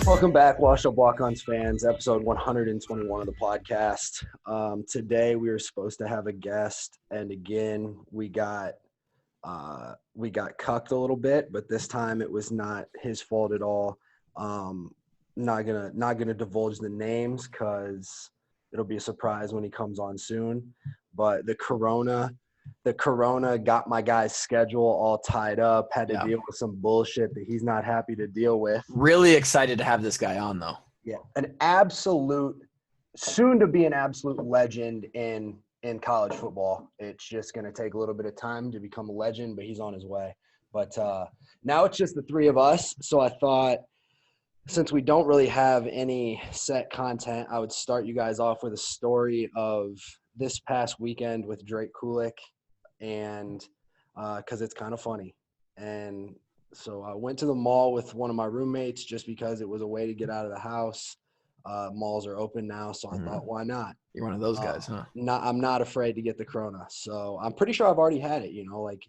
Welcome back, Washed Up Walkons fans, episode 121 of the podcast. Today we were supposed to have a guest, and again we got cucked a little bit, but this time it was not his fault at all. Not gonna divulge the names because it'll be a surprise when he comes on soon. But the corona got my guy's schedule all tied up, had to deal with some bullshit that he's not happy to deal with. Really excited to have this guy on, though. Yeah, soon to be an absolute legend in college football. It's just going to take a little bit of time to become a legend, but he's on his way. But now it's just the three of us, so I thought since we don't really have any set content, I would start you guys off with a story of this past weekend with Drake Kulik, and because it's kind of funny. And so I went to the mall with one of my roommates just because it was a way to get out of the house. Malls are open now, so I thought, why not? You're one of those guys, huh? I'm not afraid to get the corona. So I'm pretty sure I've already had it, like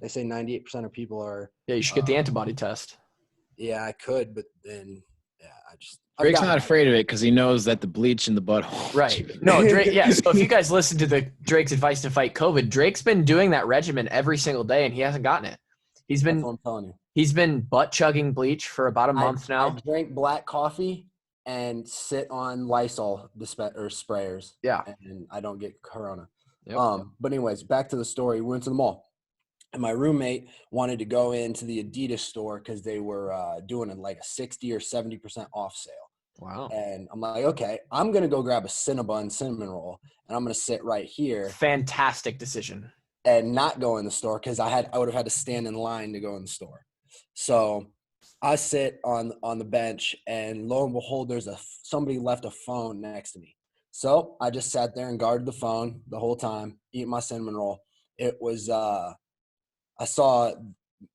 they say 98% of people are. Yeah, you should get the antibody test. Yeah, I could, but then, Drake's not afraid of it because he knows that the bleach in the butthole. Right. No, Drake. Yeah. So if you guys listen to the Drake's advice to fight COVID, Drake's been doing that regimen every single day, and he hasn't gotten it. That's what I'm telling you. He's been butt chugging bleach for about a month now. I drink black coffee and sit on Lysol sprayers. Yeah. And I don't get corona. Yep. But anyways, back to the story. We went to the mall. And my roommate wanted to go into the Adidas store because they were doing like a 60 or 70% off sale. Wow. And I'm like, okay, I'm going to go grab a Cinnabon cinnamon roll, and I'm going to sit right here. Fantastic decision. And not go in the store because I would have had to stand in line to go in the store. So I sit on the bench, and lo and behold, somebody left a phone next to me. So I just sat there and guarded the phone the whole time, eating my cinnamon roll. It was I saw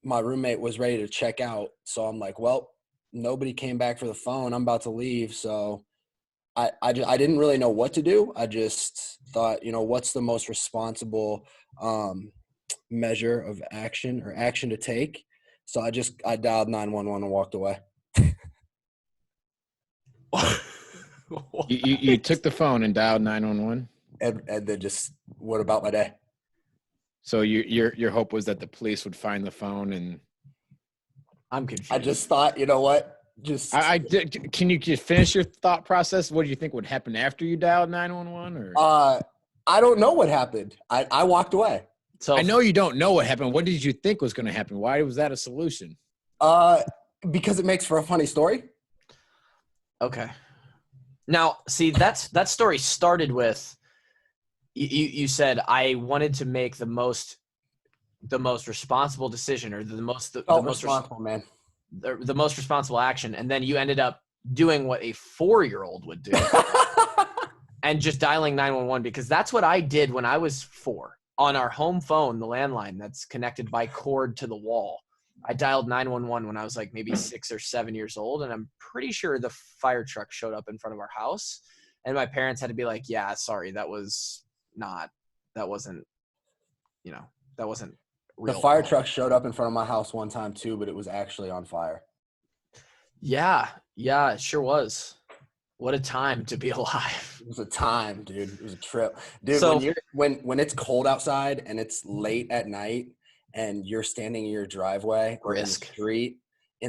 my roommate was ready to check out, so I'm like, well, nobody came back for the phone. I'm about to leave, so I didn't really know what to do. I just thought, what's the most responsible measure of action to take? So I dialed 911 and walked away. You took the phone and dialed 911? And then just what about my day? So your hope was that the police would find the phone, and I'm confused. I just thought, you know what? Can you just finish your thought process? What do you think would happen after you dialed 911? Or I don't know what happened. I walked away. So I know you don't know what happened. What did you think was going to happen? Why was that a solution? Because it makes for a funny story. Okay. Now, see, that story started with you said I wanted to make the most responsible decision, or the most responsible man. The most responsible action, and then you ended up doing what a 4-year-old would do and just dialing 911, because that's what I did when I was 4 on our home phone, the landline that's connected by cord to the wall. I dialed 911 when I was like maybe 6 or 7 years old, and I'm pretty sure the fire truck showed up in front of our house, and my parents had to be like, yeah, sorry, that wasn't real. The fire truck showed up in front of my house one time too, but it was actually on fire. Yeah, it sure was. What a time to be alive. It was a time, dude. It was a trip. Dude, so, when it's cold outside and it's late at night and you're standing in your driveway or in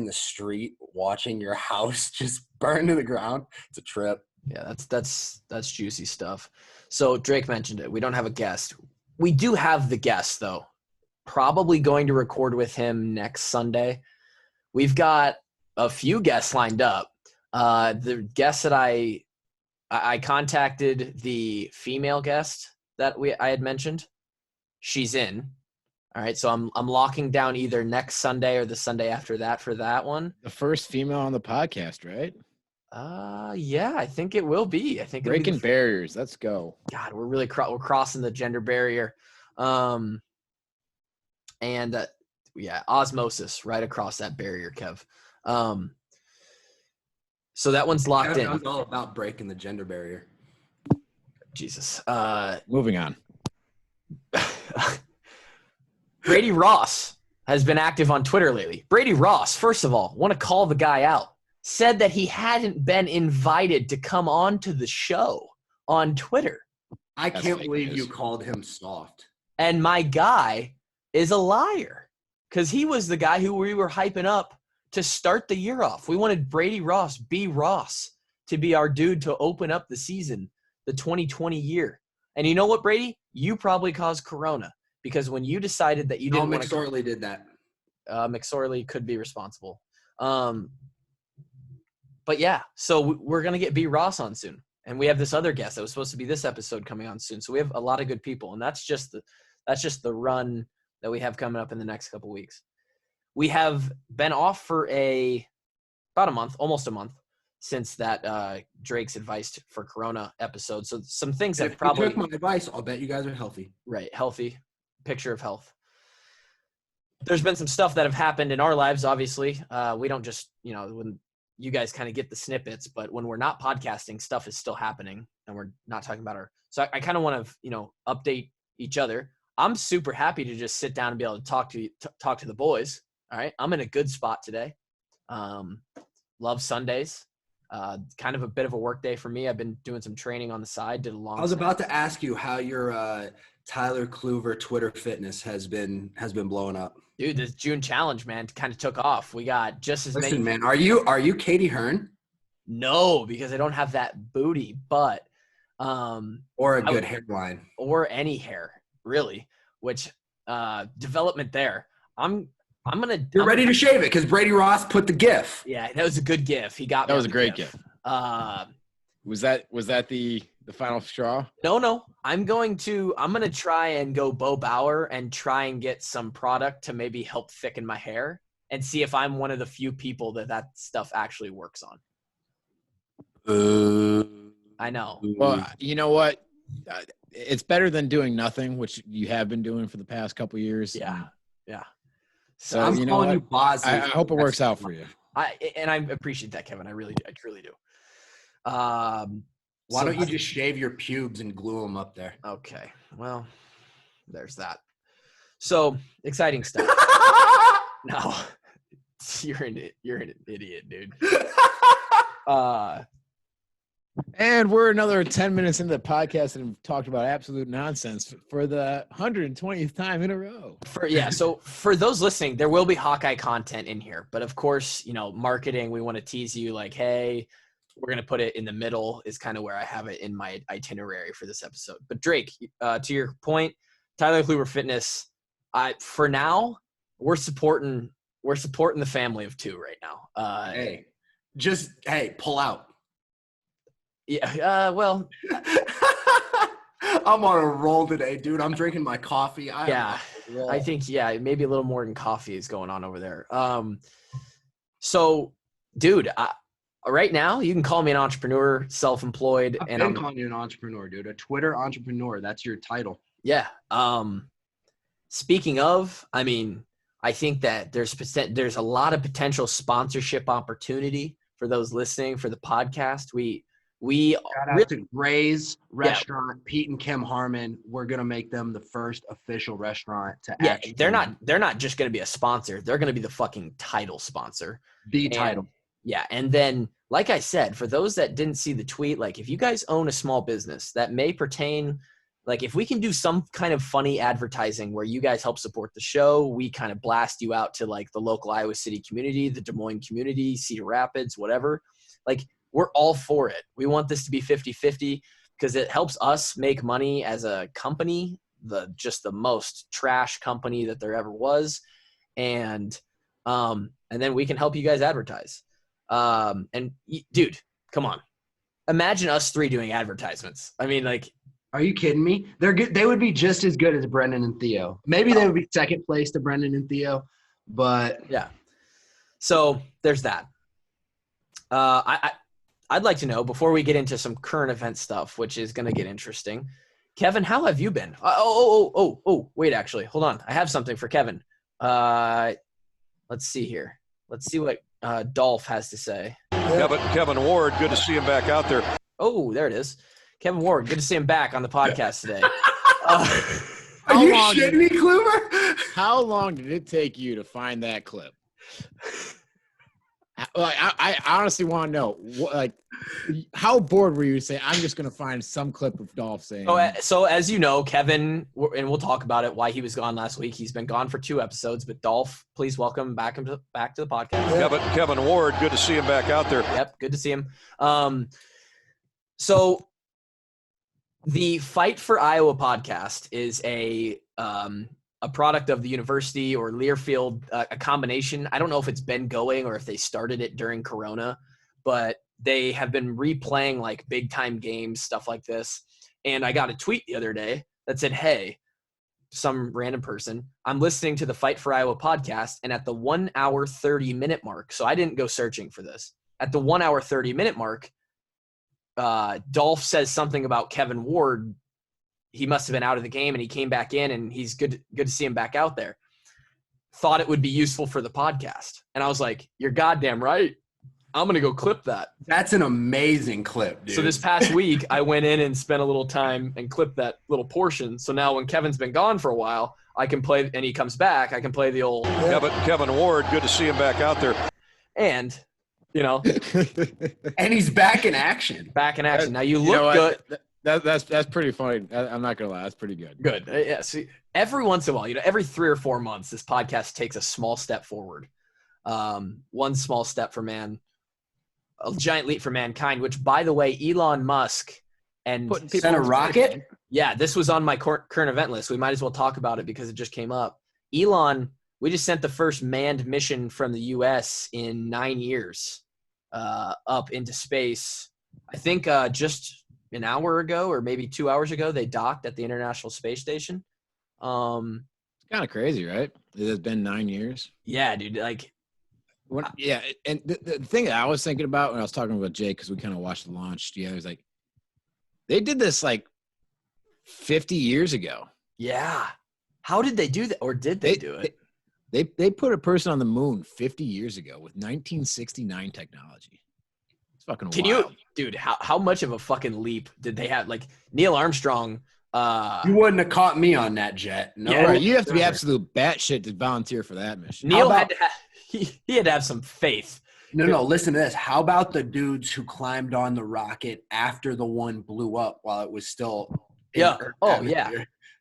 the street watching your house just burn to the ground, it's a trip. Yeah, that's juicy stuff. So Drake mentioned it. We don't have a guest. We do have the guest, though. Probably going to record with him next Sunday. We've got a few guests lined up. The guest that I contacted, the female guest that I had mentioned, she's in. All right, so I'm locking down either next Sunday or the Sunday after that for that one. The first female on the podcast, right? Yeah, I think it will be. I think breaking barriers. Let's go. God, we're really we're crossing the gender barrier. And osmosis right across that barrier, Kev. So that one's locked in. I'm all about breaking the gender barrier. Jesus. Moving on. Brady Ross has been active on Twitter lately. Brady Ross, first of all, want to call the guy out. said that he hadn't been invited to come on to the show on Twitter. I can't believe you called him soft. And my guy is a liar because he was the guy who we were hyping up to start the year off. We wanted Brady Ross, B. Ross, to be our dude to open up the season, the 2020 year. And you know what, Brady? You probably caused Corona because when you decided that you didn't want to – McSorley did that. McSorley could be responsible. But, yeah, so we're going to get B. Ross on soon. And we have this other guest that was supposed to be this episode coming on soon. So we have a lot of good people, and that's just the run that we have coming up in the next couple weeks. We have been off for about a month, almost a month, since that Drake's advice for Corona episode. So some things that probably took my advice. I'll bet you guys are healthy. Right, healthy, picture of health. There's been some stuff that have happened in our lives. Obviously, we don't just when you guys kind of get the snippets, but when we're not podcasting, stuff is still happening, and we're not talking about our. So I kind of want to update each other. I'm super happy to just sit down and be able to talk to the boys. All right, I'm in a good spot today. Love Sundays. Kind of a bit of a work day for me. I've been doing some training on the side. Did a long. I was about to ask you how your Tyler Kluver Twitter fitness has been blowing up. Dude, this June challenge, man, kind of took off. We got just as many. Listen, man, are you Katie Hearn? No, because I don't have that booty, but or a good hairline, or any hair really. Which development there. I'm gonna. You're ready to shave it because Brady Ross put the GIF. Yeah, that was a good GIF. He got. That was a great GIF. Was that the final straw? No. I'm gonna try and go Bo Bauer and try and get some product to maybe help thicken my hair and see if I'm one of the few people that stuff actually works on. I know. Well, you know what? It's better than doing nothing, which you have been doing for the past couple of years. Yeah. So I'm calling you Boz. I hope it works out for you. I appreciate that, Kevin. I truly do. Why don't you just shave your pubes and glue them up there? Okay. Well, there's that. So exciting stuff. No, you're an idiot, dude. And we're another 10 minutes into the podcast and have talked about absolute nonsense for the 120th time in a row. So for those listening, there will be Hawkeye content in here. But of course, marketing, we want to tease you like, hey, we're going to put it in the middle is kind of where I have it in my itinerary for this episode. But Drake, to your point, Tyler Kluver Fitness, for now, we're supporting the family of two right now. Hey, pull out. Yeah. Well, I'm on a roll today, dude. I'm drinking my coffee. I think maybe a little more than coffee is going on over there. So, dude, right now you can call me an entrepreneur, self-employed, I'm calling you an entrepreneur, dude. A Twitter entrepreneur. That's your title. Yeah. Speaking of, I think that there's a lot of potential sponsorship opportunity for those listening for the podcast. We shout out to Gray's Restaurant, Pete and Kim Harmon. We're gonna make them the first official restaurant to actually. They're not just gonna be a sponsor. They're gonna be the fucking title sponsor. Title. Yeah, and then like I said, for those that didn't see the tweet, like if you guys own a small business that may pertain, like if we can do some kind of funny advertising where you guys help support the show, we kind of blast you out to like the local Iowa City community, the Des Moines community, Cedar Rapids, whatever. Like we're all for it. We want this to be 50-50 because it helps us make money as a company, just the most trash company that there ever was. And then we can help you guys advertise. Dude, come on. Imagine us three doing advertisements. Are you kidding me? They're good. They would be just as good as Brendan and Theo. Maybe they would be second place to Brendan and Theo, but yeah. So there's that. I'd like to know before we get into some current event stuff, which is going to get interesting. Kevin, how have you been? Wait, actually, hold on. I have something for Kevin. Let's see here. Let's see what Dolph has to say. Kevin Ward, good to see him back out there. Oh, there it is. Kevin Ward, good to see him back on the podcast today. Are you shitting me, Kluver? How long did it take you to find that clip? I honestly want to know, how bored were you to say, I'm just going to find some clip of Dolph saying. So as you know, Kevin, and we'll talk about it, why he was gone last week. He's been gone for 2 episodes, but Dolph, please welcome back to the podcast. Kevin Ward, good to see him back out there. Yep, good to see him. So the Fight for Iowa podcast is a product of the university or Learfield, a combination. I don't know if it's been going or if they started it during Corona, but they have been replaying like big time games, stuff like this. And I got a tweet the other day that said, hey, some random person, I'm listening to the Fight for Iowa podcast, and at the 1 hour, 30 minute mark, so I didn't go searching for this. At the 1 hour, 30 minute mark, Dolph says something about Kevin Ward. He must have been out of the game, and he came back in, and he's good to see him back out there. Thought it would be useful for the podcast. And I was like, you're goddamn right. I'm going to go clip that. That's an amazing clip, dude. So this past week, I went in and spent a little time and clipped that little portion. So now when Kevin's been gone for a while, I can play, and he comes back, I can play the old Kevin Ward, good to see him back out there. And, and he's back in action. Now you look good. That's pretty funny. I'm not gonna lie, that's pretty good. Good. Yeah. See, every once in a while, every 3 or 4 months, this podcast takes a small step forward. One small step for man, a giant leap for mankind. Which, by the way, Elon Musk and sent a rocket. Yeah, this was on my current event list. We might as well talk about it because it just came up. Elon, we just sent the first manned mission from the U.S. in 9 years up into space. I think just an hour ago or maybe 2 hours ago, they docked at the International Space Station. It's kind of crazy, right? It has been 9 years. Yeah, dude. And the thing that I was thinking about when I was talking about Jake, because we kind of watched the launch together, was like, they did this like 50 years ago. Yeah. How did they do that? Or did they do it? They put a person on the moon 50 years ago with 1969 technology. It's fucking wild. Dude, how much of a fucking leap did they have? Like Neil Armstrong. You wouldn't have caught me on that jet. No, yeah, right. You have to be absolute batshit to volunteer for that mission. Neil had to he had to have some faith. No, listen to this. How about the dudes who climbed on the rocket after the one blew up while it was still yeah. Oh, yeah.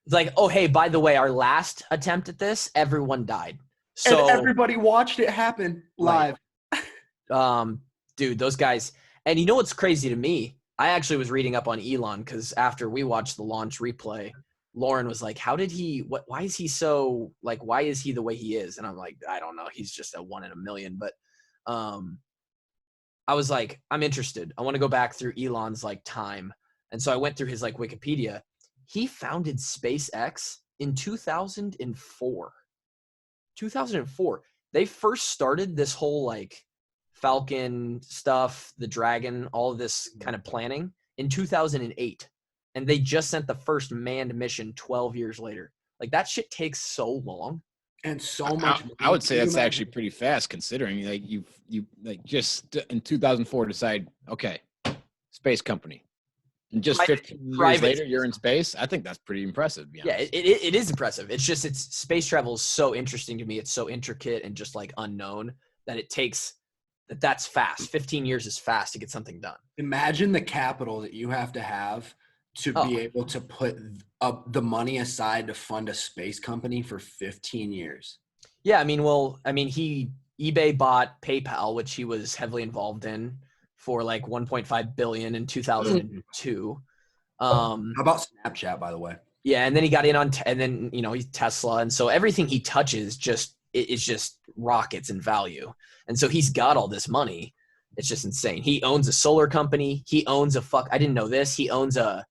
It's like, oh, hey, by the way, our last attempt at this, everyone died. So and everybody watched it happen live. Right. Dude, those guys. And you know what's crazy to me? I actually was reading up on Elon because after we watched the launch replay, Lauren was like, why is he so, like, why is he the way he is? And I'm like, I don't know. He's just a 1 in a million. But I was like, I'm interested. I want to go back through Elon's like time. And so I went through his like Wikipedia. He founded SpaceX in 2004. 2004. They first started this whole like Falcon stuff, the Dragon, all of this kind of planning in 2008. And they just sent the first manned mission 12 years later. Like that shit takes so long. And so much. I would say that's actually pretty fast considering like you like just in 2004 decide, okay, space company. And just 15 years later, you're in space. I think that's pretty impressive. Yeah, it is impressive. It's just space travel is so interesting to me. It's so intricate and just like unknown that it takes that's fast. 15 years is fast to get something done. Imagine the capital that you have to be able to put up the money aside to fund a space company for 15 years. Yeah, eBay bought PayPal, which he was heavily involved in, for like 1.5 billion in 2002. How about Snapchat, by the way? Yeah, and then he got in on and then he's Tesla, and so everything he touches it's just rockets in value. And so he's got all this money. It's just insane. He owns a solar company. He owns I didn't know this. He owns an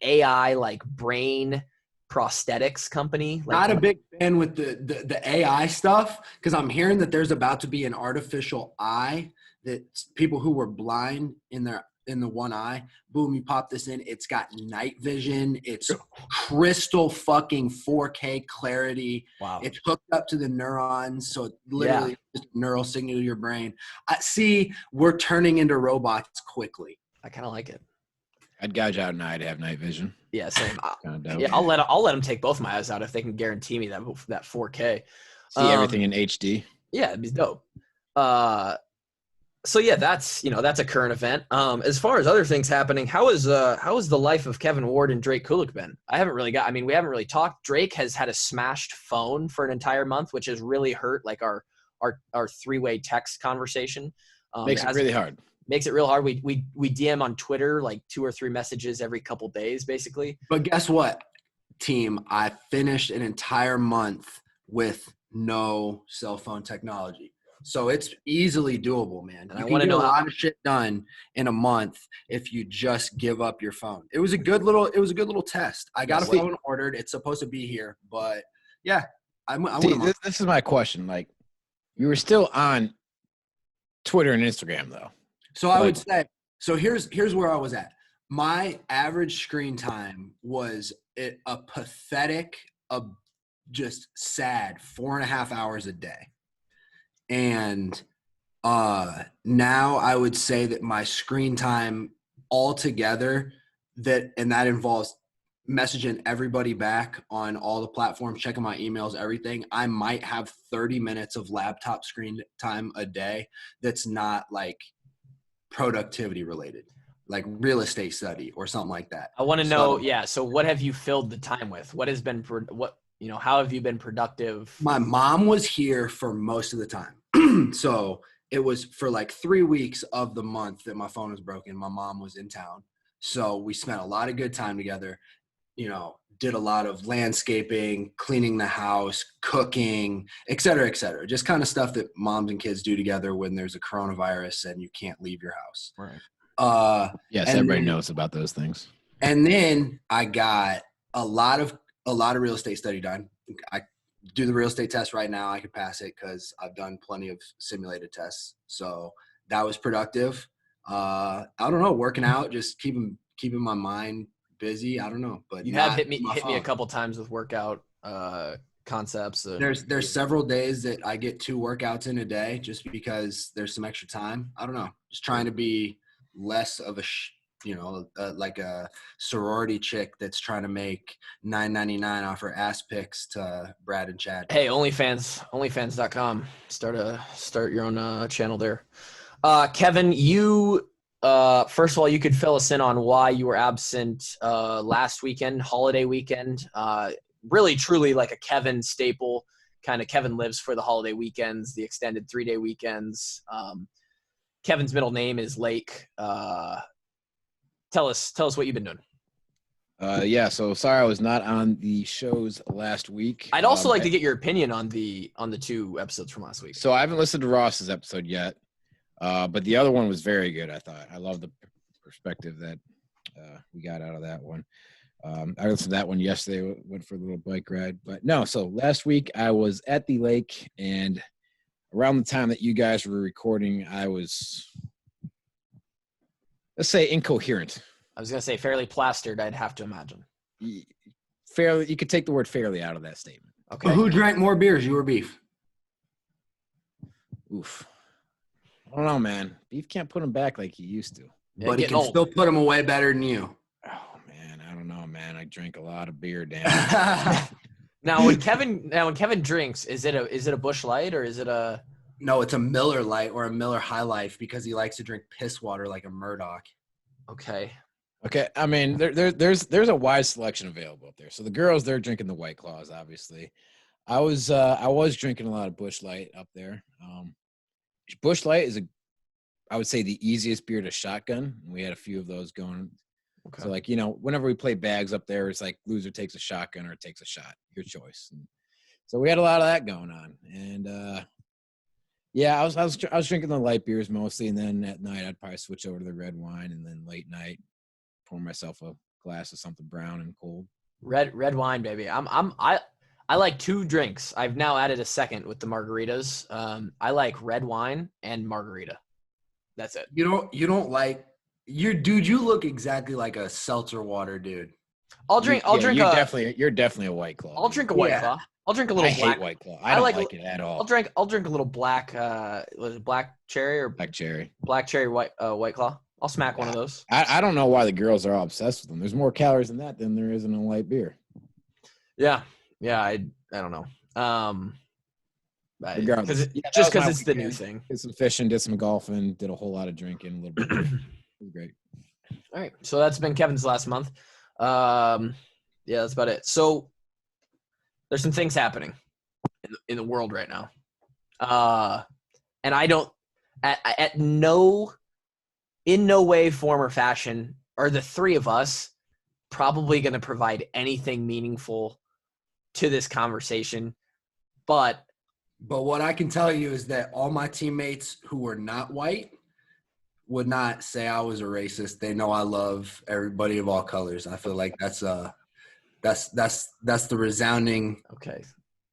AI like brain prosthetics company. Like, not a big fan with the AI stuff because I'm hearing that there's about to be an artificial eye that people who were blind in the one eye, boom, you pop this in, it's got night vision, it's crystal fucking 4K clarity. Wow. It's hooked up to the neurons, so it literally just neural signal to your brain. See, we're turning into robots quickly. I kind of like it. I'd gouge out an eye to have night vision. Yeah, same. Yeah, I'll let them take both my eyes out if they can guarantee me that 4K. See everything in HD. Yeah, it'd be dope. So yeah, that's a current event. As far as other things happening, how is the life of Kevin Ward and Drake Kulik been? We haven't really talked. Drake has had a smashed phone for an entire month, which has really hurt like our three-way text conversation. Makes it really hard. Makes it real hard. We DM on Twitter like 2 or 3 messages every couple days, basically. But guess what, team? I finished an entire month with no cell phone technology. So it's easily doable, man. You can get a lot of shit done in a month if you just give up your phone. It was a good little test. I got a phone ordered. It's supposed to be here, but yeah, this is my question. Like, you were still on Twitter and Instagram though. So I would say, so here's where I was at. My average screen time was a pathetic, just sad 4.5 hours a day. And now I would say that my screen time altogether, that involves messaging everybody back on all the platforms, checking my emails, everything, I might have 30 minutes of laptop screen time a day that's not like productivity related, like real estate study or something like that. I want to know, so what have you filled the time with? How have you been productive? My mom was here for most of the time. So it was for like 3 weeks of the month that my phone was broken. My mom was in town. So we spent a lot of good time together, did a lot of landscaping, cleaning the house, cooking, et cetera, just kind of stuff that moms and kids do together when there's a coronavirus and you can't leave your house. Right. Yes, everybody knows about those things. And then I got a lot of real estate study done. I do the real estate test right now. I could pass it because I've done plenty of simulated tests. So that was productive. I don't know, working out, just keeping my mind busy. I don't know, but you have hit me a couple times with workout concepts. There's several days that I get 2 workouts in a day just because there's some extra time. I don't know, just trying to be less of like a sorority chick that's trying to make $9.99 off her ass pics to Brad and Chad. Hey, onlyfans.com. Start your own channel there. Kevin, you first of all, you could fill us in on why you were absent last weekend, holiday weekend. Really, truly like a Kevin staple. Kind of Kevin lives for the holiday weekends, the extended 3-day weekends. Kevin's middle name is Lake. Tell us what you've been doing. So sorry I was not on the shows last week. I'd also like to get your opinion on the 2 episodes from last week. So I haven't listened to Ross's episode yet, but the other one was very good, I thought. I love the perspective that we got out of that one. I listened to that one yesterday, went for a little bike ride. But no, so last week I was at the lake, and around the time that you guys were recording, I was, let's say, incoherent. I was going to say fairly plastered, I'd have to imagine. Fairly, you could take the word fairly out of that statement. Okay. Well, who drank more beers, you or Beef? Oof. I don't know, man. Beef can't put him back like he used to. Yeah, but he can still put him away better than you. Oh, man. I don't know, man. I drink a lot of beer, damn. Now, when Kevin drinks, is it a Busch Light or is it a? No, it's a Miller Light or a Miller High Life because he likes to drink piss water like a Murdoch. Okay. I mean, there's a wide selection available up there. So the girls, they're drinking the White Claws, obviously. I was drinking a lot of Busch Light up there. Busch Light is I would say the easiest beer to shotgun. We had a few of those going. Okay. So like, whenever we play bags up there, it's like loser takes a shotgun or takes a shot, your choice. And so we had a lot of that going on. And I was drinking the light beers mostly, and then at night I'd probably switch over to the red wine, and then late night pour myself a glass of something brown and cold. Red wine, baby. I like 2 drinks. I've now added a second with the margaritas. I like red wine and margarita. That's it. You don't like dude. You look exactly like a seltzer water dude. You're definitely a White Claw. I'll drink a White Claw. I'll drink a little black. I hate White Claw. I don't like it at all. I'll drink a little black. Was it black cherry or black cherry? Black cherry White Claw. I'll smack one of those. I don't know why the girls are all obsessed with them. There's more calories in that than there is in a light beer. Yeah. I don't know. Regardless. Just because it's the new thing. Did some fishing, did some golfing, did a whole lot of drinking, a little bit. It was great. All right. So that's been Kevin's last month. Yeah, that's about it. So there's some things happening in the world right now. And I don't in no way, form, or fashion are the three of us probably going to provide anything meaningful to this conversation. But what I can tell you is that all my teammates who were not white would not say I was a racist. They know I love everybody of all colors. I feel like that's the resounding. Okay.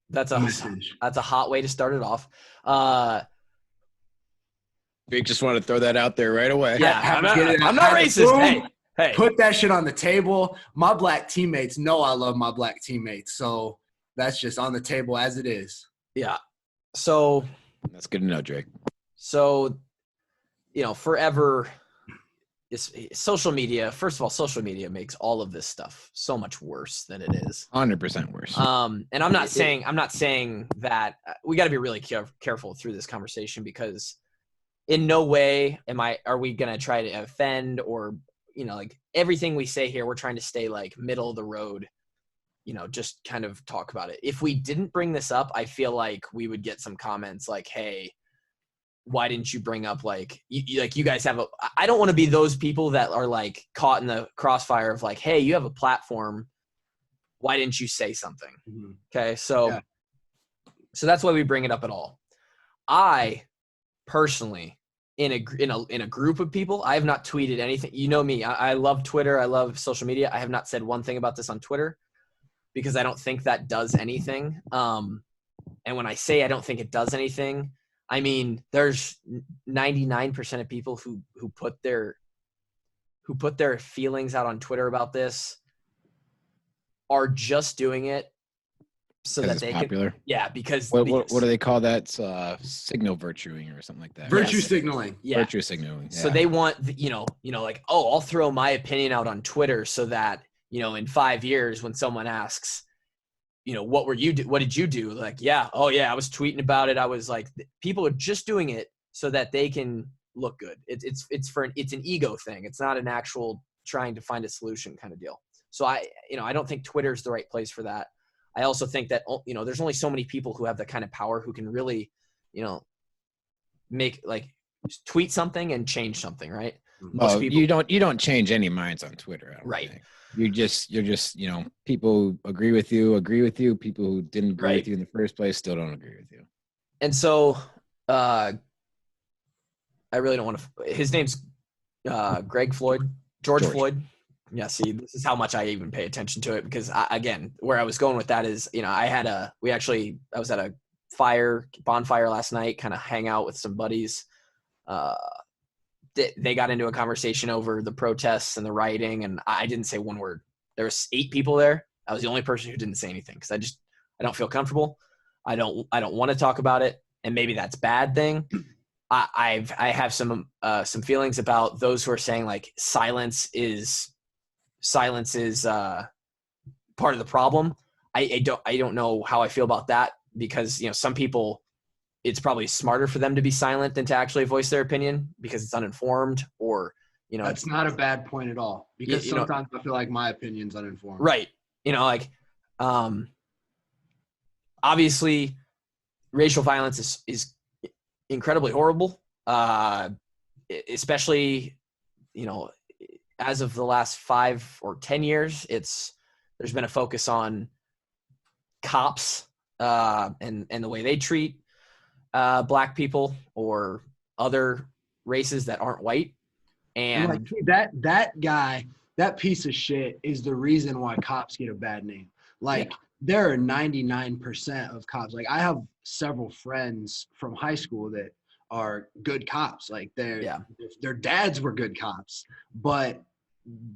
That's a message. That's a hot way to start it off. Big just want to throw that out there right away. Yeah, I'm not racist. Hey, put that shit on the table. My black teammates know I love my black teammates, so that's just on the table as it is. Yeah. So that's good to know, Drake. So, forever is social media. First of all, social media makes all of this stuff so much worse than it is. 100% worse. And I'm not saying that we got to be really careful through this conversation, because in no way are we going to try to offend or, like everything we say here, we're trying to stay like middle of the road, just kind of talk about it. If we didn't bring this up, I feel like we would get some comments like, hey, why didn't you bring up you guys have I don't want to be those people that are like caught in the crossfire of like, hey, you have a platform. Why didn't you say something? Mm-hmm. Okay. So that's why we bring it up at all. I personally, in a group of people, I have not tweeted anything. You know me, I love Twitter. I love social media. I have not said one thing about this on Twitter because I don't think that does anything. And when I say I don't think it does anything, I mean, there's 99% of people who put their feelings out on Twitter about this are just doing it so that they popular. Because what do they call that? Signal virtuing or something like that. Virtue signaling. Yeah. Virtue signaling. Yeah. So they want, like, oh, I'll throw my opinion out on Twitter so that, in 5 years when someone asks, what did you do? Like, yeah. Oh yeah. I was tweeting about it. I was like, people are just doing it so that they can look good. It's an ego thing. It's not an actual trying to find a solution kind of deal. So I don't think Twitter's the right place for that. I also think that, there's only so many people who have the kind of power who can really, make tweet something and change something. Right. Most people, you don't change any minds on Twitter. Right. Think. You're just, people who agree with you. People who didn't agree with you in the first place still don't agree with you. And so, I really don't want to. His name's George Floyd. Yeah. See, this is how much I even pay attention to it because, where I was going with that is, I was at a bonfire last night, kind of hang out with some buddies. They got into a conversation over the protests and the rioting, and I didn't say one word. There was 8 people there. I was the only person who didn't say anything because I don't feel comfortable. I don't want to talk about it, and maybe that's a bad thing. I have some feelings about those who are saying like silence is part of the problem. I don't know how I feel about that because some people, it's probably smarter for them to be silent than to actually voice their opinion because it's uninformed or, That's not a bad point at all because sometimes I feel like my opinion's uninformed. Right. Obviously racial violence is incredibly horrible. Especially, as of the last 5 or 10 years, there's been a focus on cops and the way they treat black people or other races that aren't white. And that guy, that piece of shit is the reason why cops get a bad name. There are 99% of cops. Like I have several friends from high school that are good cops. Like their dads were good cops, but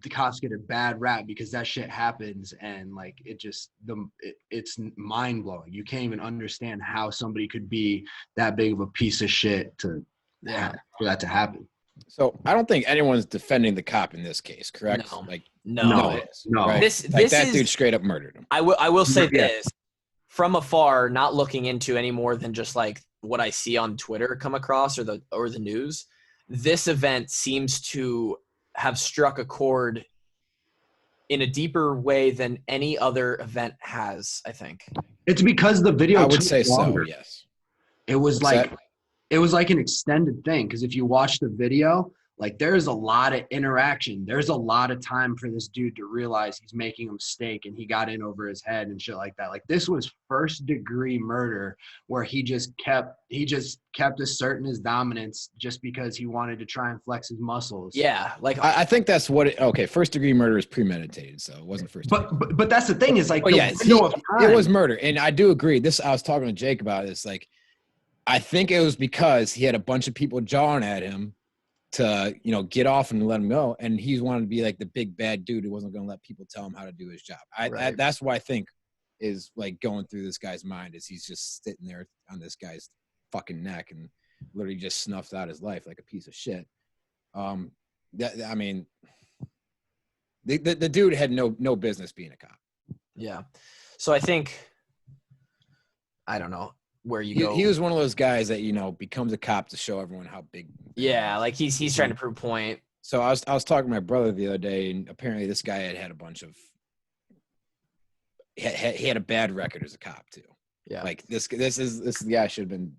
the cops get a bad rap because that shit happens and like it's mind blowing. You can't even understand how somebody could be that big of a piece of shit for that to happen. So I don't think anyone's defending the cop in this case, correct? No. Right? This that dude straight up murdered him. I will say this from afar, not looking into any more than just like what I see on Twitter come across or the news, this event seems to have struck a chord in a deeper way than any other event has, I think. It's because the video I would took say longer. so, yes. It was What's like that? it was like an extended thing, because if you watch the video, like there's a lot of interaction. There's a lot of time for this dude to realize he's making a mistake and he got in over his head and shit like that. Like this was first degree murder where he just kept asserting his dominance just because he wanted to try and flex his muscles. Yeah, like I think that's what it – okay, first degree murder is premeditated, so it wasn't first degree. But that's the thing is like But the yeah, window of time. it was murder. And I do agree. I was talking to Jake about this. Like, I think it was because he had a bunch of people jawing at him to, get off and let him go. And he wanted to be like the big bad dude who wasn't going to let people tell him how to do his job. Right. That's what I think is like going through this guy's mind, is he's just sitting there on this guy's fucking neck and literally just snuffed out his life like a piece of shit. The dude had no business being a cop. Yeah. So I think, I don't know where you go. He was one of those guys that, becomes a cop to show everyone how big. Yeah, like he's trying to prove a point. So I was talking to my brother the other day, and apparently this guy had a bunch of he had a bad record as a cop too. Yeah. Like this is the guy should have been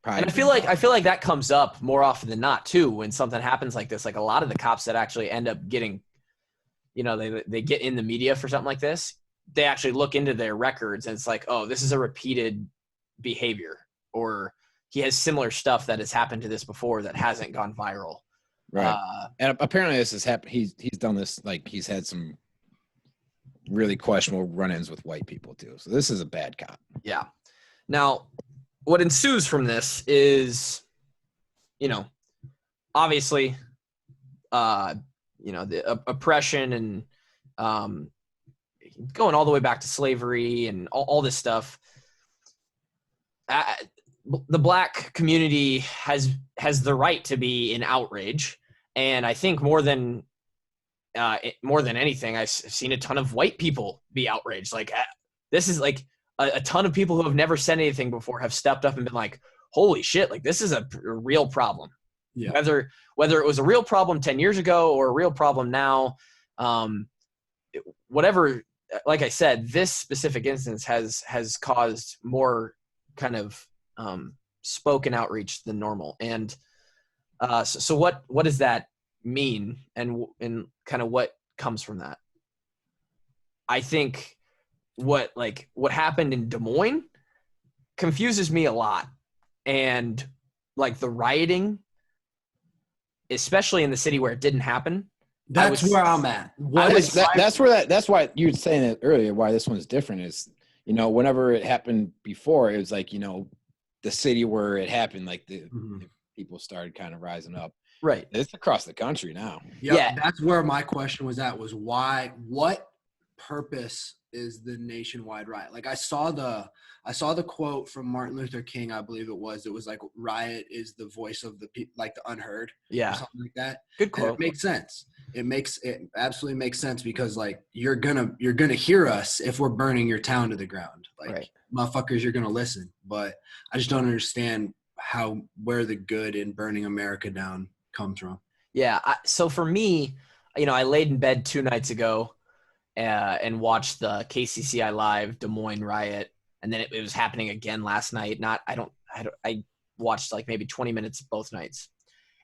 probably. And I feel like that comes up more often than not too when something happens like this. Like a lot of the cops that actually end up getting, they get in the media for something like this, they actually look into their records and it's like, oh, this is a repeated behavior, or he has similar stuff that has happened to this before that hasn't gone viral. Right. And apparently this has happened. He's done this, like he's had some really questionable run-ins with white people too. So this is a bad cop. Yeah. Now, what ensues from this is, obviously, the oppression and going all the way back to slavery and all this stuff. The Black community has the right to be in outrage, and I think more than anything, I've seen a ton of white people be outraged. Like this is like a ton of people who have never said anything before have stepped up and been like, "Holy shit! Like this is a real problem." Yeah. Whether it was a real problem 10 years ago or a real problem now, whatever. Like I said, this specific instance has caused more kind of spoken outreach than normal. And so what does that mean, and kind of what comes from that? I think what happened in Des Moines confuses me a lot, and like the rioting, especially in the city where it didn't happen. That's where I'm at. That's why you were saying it earlier, why this one's different is, whenever it happened before, it was like, the city where it happened, like the people started kind of rising up. Right. It's across the country now. Yeah. That's where my question was at, was why, what purpose is the nationwide riot? Like I saw the quote from Martin Luther King, I believe it was like, riot is the voice of the people, like the unheard. Yeah. Or something like that. Good quote. And it makes sense. It absolutely makes sense, because like you're gonna hear us if we're burning your town to the ground. Like right. Motherfuckers, you're gonna listen. But I just don't understand where the good in burning America down comes from. Yeah. So for me, I laid in bed 2 nights ago and watched the KCCI Live Des Moines riot, and then it was happening again last night. I watched like maybe 20 minutes both nights,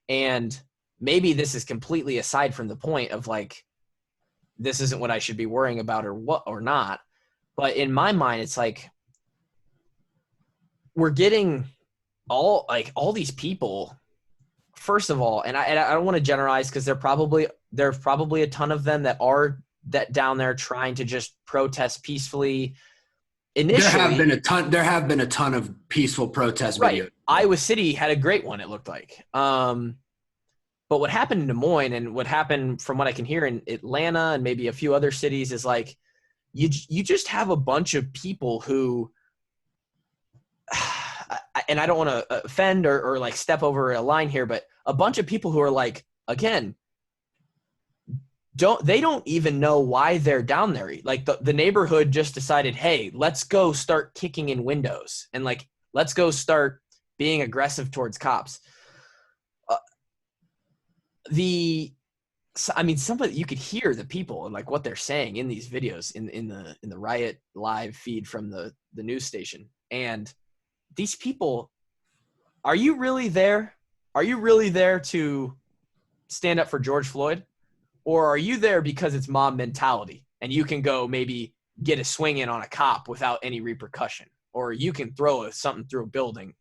and maybe this is completely aside from the point of like, this isn't what I should be worrying about or not. But in my mind, it's like, we're getting all these people, first of all, and I don't want to generalize, because there's probably a ton of them that are down there trying to just protest peacefully. Initially, there have been a ton of peaceful protest right. videos. Iowa City had a great one, it looked like. But what happened in Des Moines, and what happened from what I can hear in Atlanta and maybe a few other cities, is like you just have a bunch of people who, and I don't want to offend or like step over a line here, but a bunch of people who are like, again, they don't even know why they're down there. Like the neighborhood just decided, hey, let's go start kicking in windows and like let's go start being aggressive towards cops. Somebody, you could hear the people and like what they're saying in these videos in the Riot live feed from the news station. And these people, are you really there? Are you really there to stand up for George Floyd? Or are you there because it's mob mentality and you can go maybe get a swing in on a cop without any repercussion? Or you can throw something through a building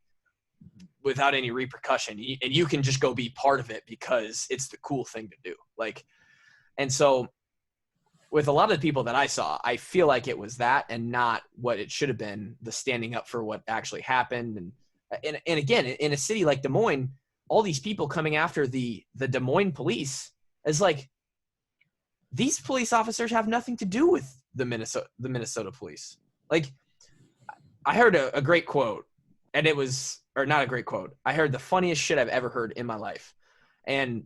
without any repercussion, and you can just go be part of it because it's the cool thing to do. Like, and so with a lot of the people that I saw, I feel like it was that and not what it should have been, the standing up for what actually happened. And again, in a city like Des Moines, all these people coming after the Des Moines police is like, these police officers have nothing to do with the Minnesota police. Like, I heard a great quote, and it was, or not a great quote. I heard the funniest shit I've ever heard in my life. And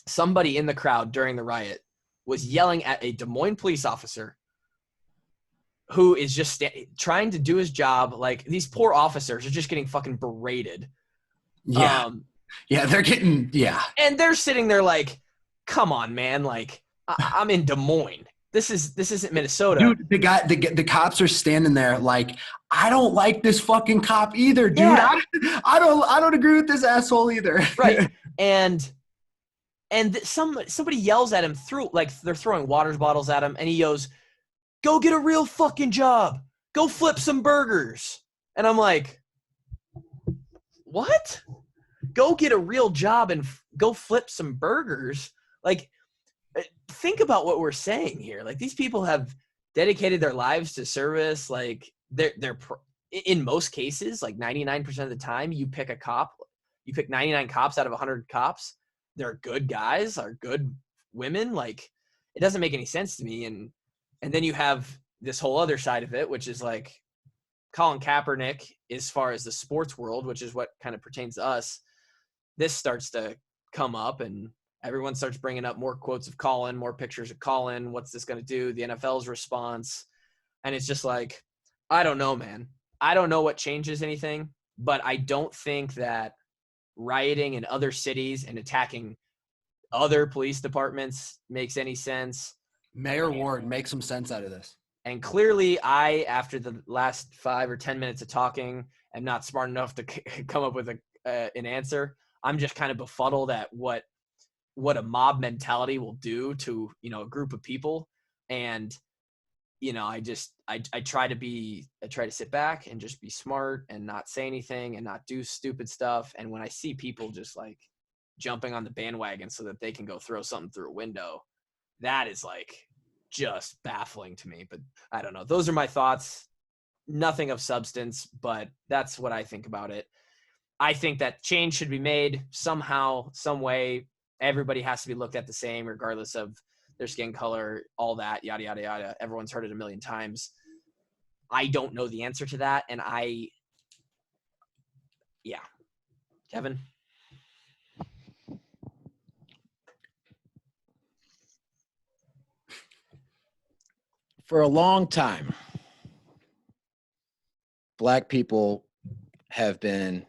somebody in the crowd during the riot was yelling at a Des Moines police officer who is just trying to do his job. Like, these poor officers are just getting fucking berated. Yeah. They're getting, And they're sitting there like, come on, man. Like, I'm in Des Moines. This isn't Minnesota. Dude, the cops are standing there like, I don't like this fucking cop either, dude. Yeah. I don't agree with this asshole either. Right. And somebody yells at him through, like, they're throwing water bottles at him, and he goes, go get a real fucking job. Go flip some burgers. And I'm like, what? Go get a real job and go flip some burgers? Like, think about what we're saying here. Like, these people have dedicated their lives to service. Like, they're in most cases, like 99% of the time, you pick 99 cops out of 100 cops. They're good guys, are good women. Like, it doesn't make any sense to me. And then you have this whole other side of it, which is like Colin Kaepernick, as far as the sports world, which is what kind of pertains to us. This starts to come up, and everyone starts bringing up more quotes of Colin, more pictures of Colin. What's this going to do? The NFL's response. And it's just like, I don't know, man. I don't know what changes anything, but I don't think that rioting in other cities and attacking other police departments makes any sense. Mayor Ward, make some sense out of this. And clearly after the last 5 or 10 minutes of talking, am not smart enough to come up with an answer. I'm just kind of befuddled at what a mob mentality will do to, a group of people. And, I try to sit back and just be smart and not say anything and not do stupid stuff. And when I see people just like jumping on the bandwagon so that they can go throw something through a window, that is like just baffling to me. But I don't know. Those are my thoughts. Nothing of substance, but that's what I think about it. I think that change should be made somehow, some way. Everybody has to be looked at the same, regardless of their skin color, all that, yada, yada, yada. Everyone's heard it a million times. I don't know the answer to that. And Kevin? For a long time, Black people have been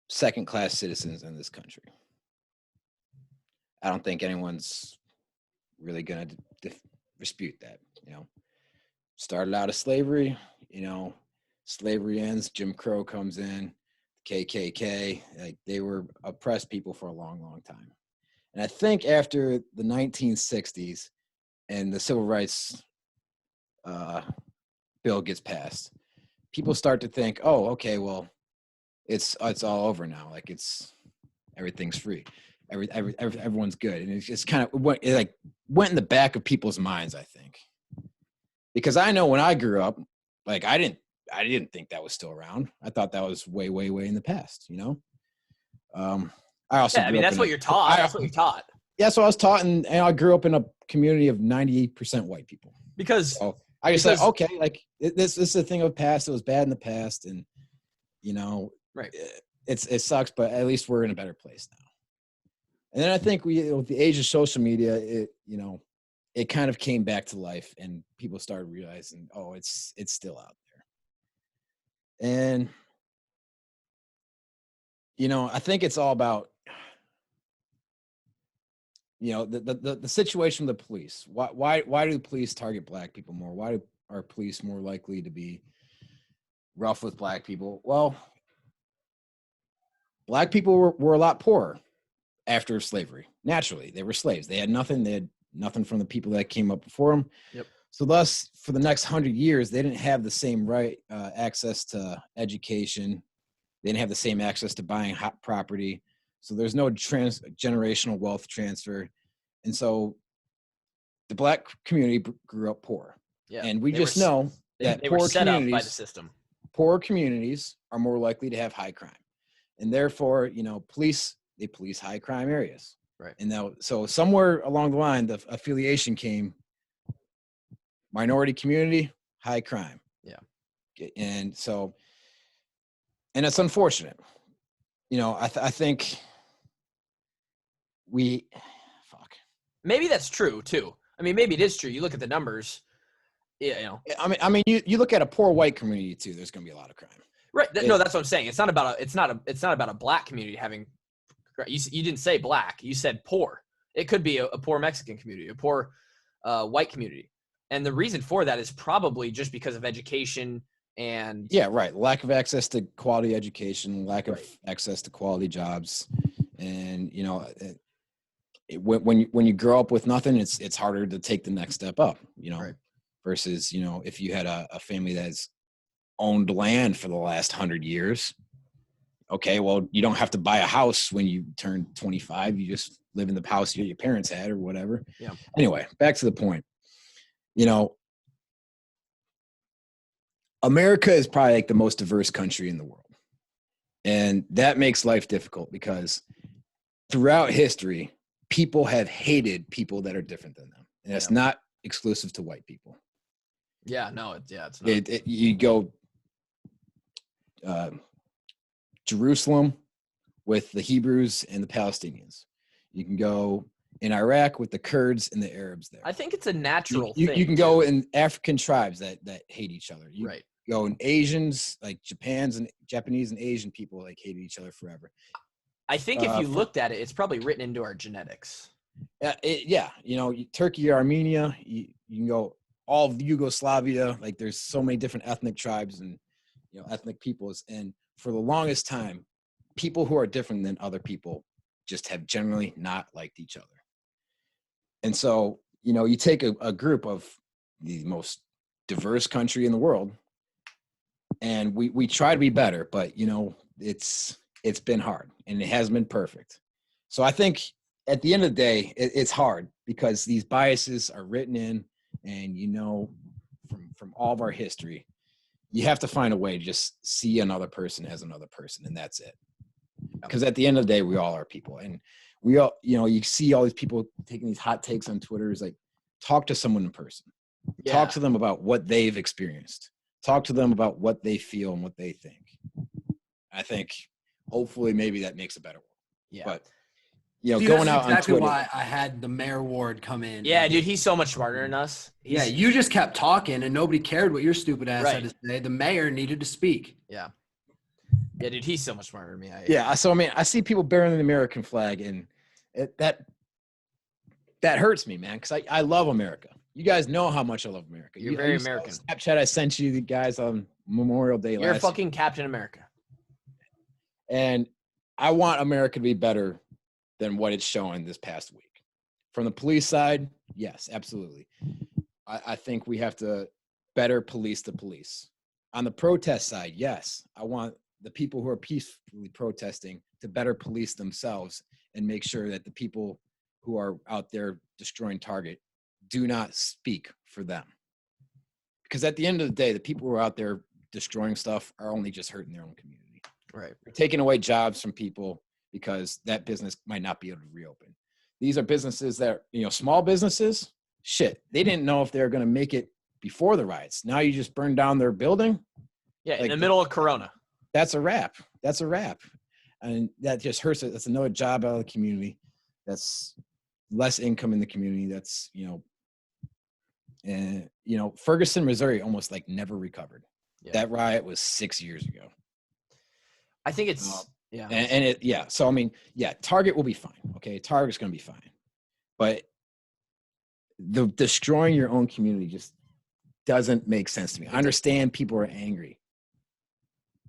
second-class citizens in this country. I don't think anyone's really going to dispute that. Started out of slavery, slavery ends, Jim Crow comes in, KKK, like they were oppressed people for a long, long time. And I think after the 1960s and the Civil Rights bill gets passed, people start to think, oh, okay, well, it's all over now. Like everything's free. Everyone's good. And it's just kind of went in the back of people's minds, I think. Because I know when I grew up, like I didn't think that was still around. I thought that was way, way, way in the past, I also that's what you're taught. That's what you're taught. Yeah, so I was taught, and I grew up in a community of 98% white people. Because I just said, okay, like this is a thing of the past. It was bad in the past, and right. It sucks, but at least we're in a better place now. And then I think with the age of social media, it kind of came back to life, and people started realizing, oh, it's still out there. And I think it's all about the situation with the police. Why do the police target black people more? Why are police more likely to be rough with black people? Well, black people were a lot poorer after slavery. Naturally, they were slaves. They had nothing. They had nothing from the people that came up before them. Yep. So thus, for the next 100 years, they didn't have the same access to education. They didn't have the same access to buying hot property. So there's no generational wealth transfer. And so the black community grew up poor. Yeah. And we just know that they were set up by the system. Poor communities are more likely to have high crime. And therefore, they police high crime areas. Right. And now, so somewhere along the line, the affiliation came: minority community, high crime. Yeah. And so, and it's unfortunate. I think maybe that's true too. I mean, maybe it is true. You look at the numbers. Yeah. I mean, you look at a poor white community too. There's going to be a lot of crime. Right. No, that's what I'm saying. It's not about a black community having. You didn't say black. You said poor. It could be a poor Mexican community, a poor white community, and the reason for that is probably just because of education and lack of access to quality education, lack of access to quality jobs, and when you grow up with nothing, it's harder to take the next step up. Versus if you had a family that's owned land for the last 100 years. Okay, well, you don't have to buy a house when you turn 25. You just live in the house your parents had or whatever. Yeah. Anyway, back to the point. America is probably like the most diverse country in the world. And that makes life difficult because throughout history, people have hated people that are different than them. And that's not exclusive to white people. Yeah, no, it's not. You go Jerusalem with the Hebrews and the Palestinians. You can go in Iraq with the Kurds and the Arabs there. I think it's a natural thing. You can go in African tribes that hate each other. You right. Go in Asians, like Japanese and Asian people like hated each other forever. I think if you looked at it, it's probably written into our genetics. Turkey, Armenia, you can go all of Yugoslavia. Like there's so many different ethnic tribes and ethnic peoples, and for the longest time, people who are different than other people just have generally not liked each other. And so, you take a group of the most diverse country in the world, and we try to be better, but it's been hard and it hasn't been perfect. So I think at the end of the day, it's hard because these biases are written in, and from all of our history, you have to find a way to just see another person as another person, and that's it. Because at the end of the day, we all are people, and we all, you see all these people taking these hot takes on Twitter. Is like, talk to someone in person. Yeah. Talk to them about what they've experienced. Talk to them about what they feel and what they think. I think hopefully maybe that makes a better world. Yeah. But going out exactly on Twitter. Why I had the Mayor Ward come in. Yeah, dude, he's so much smarter than us. You just kept talking and nobody cared what your stupid ass had to say. The mayor needed to speak. Yeah. Yeah, dude, he's so much smarter than me. So I see people bearing the American flag, and that hurts me, man, because I love America. You guys know how much I love America. You're very American. Snapchat I sent you guys on Memorial Day last year. You're fucking Captain America. And I want America to be better than what it's showing this past week. From the police side, yes, absolutely. I think we have to better police the police. On the protest side, yes, I want the people who are peacefully protesting to better police themselves and make sure that the people who are out there destroying Target do not speak for them. Because at the end of the day, the people who are out there destroying stuff are only just hurting their own community. Right. They're taking away jobs from people because that business might not be able to reopen. These are businesses that, small businesses, shit, they didn't know if they were going to make it before the riots. Now you just burn down their building. Yeah, in the middle of Corona. That's a wrap. And that just hurts. That's another job out of the community that's less income in the community. That's, and Ferguson, Missouri almost like never recovered. Yeah. That riot was 6 years ago. I think it's So I mean, Target will be fine. Okay, Target's going to be fine, but the destroying your own community just doesn't make sense to me. I understand people are angry.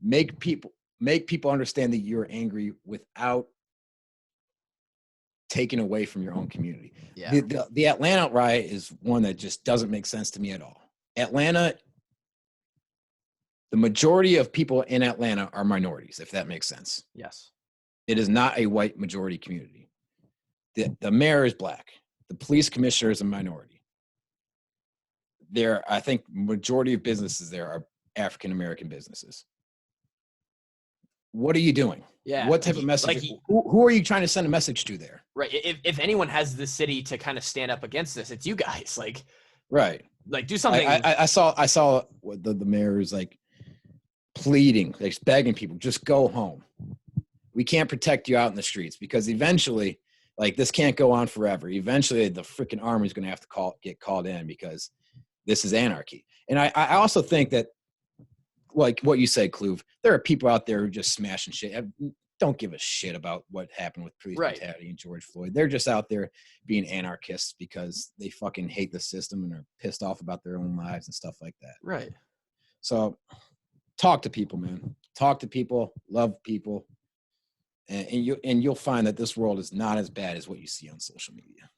Make people understand that you're angry without taking away from your own community. Yeah. The Atlanta riot is one that just doesn't make sense to me at all. Atlanta, the majority of people in Atlanta are minorities, if that makes sense. Yes. It is not a white majority community. The mayor is black. The police commissioner is a minority. I think majority of businesses there are African-American businesses. What are you doing? Yeah. What type of message? Who are you trying to send a message to there? Right. If anyone has the city to kind of stand up against this, it's you guys. Right. Do something. I saw what the mayor is like pleading, like begging people, just go home. We can't protect you out in the streets because eventually, like, this can't go on forever. Eventually, the freaking army is going to have to get called in because this is anarchy. And I also think that, like what you said, Kluve, there are people out there who are just smashing shit. Don't give a shit about what happened with police brutality and George Floyd. They're just out there being anarchists because they fucking hate the system and are pissed off about their own lives and stuff like that. Right. So talk to people, man. Talk to people, love people. And you'll find that this world is not as bad as what you see on social media.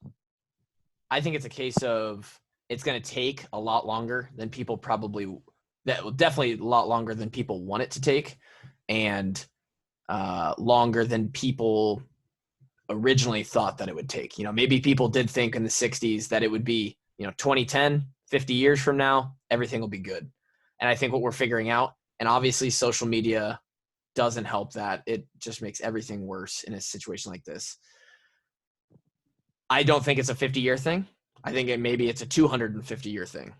I think it's a case of it's going to take a lot longer than people definitely a lot longer than people want it to take, and longer than people originally thought that it would take. Maybe people did think in the 60s that it would be, 2010, 50 years from now, everything will be good. And I think what we're figuring out, and obviously social media doesn't help that. It just makes everything worse in a situation like this. I don't think it's a 50-year thing. I think maybe it's a 250-year thing.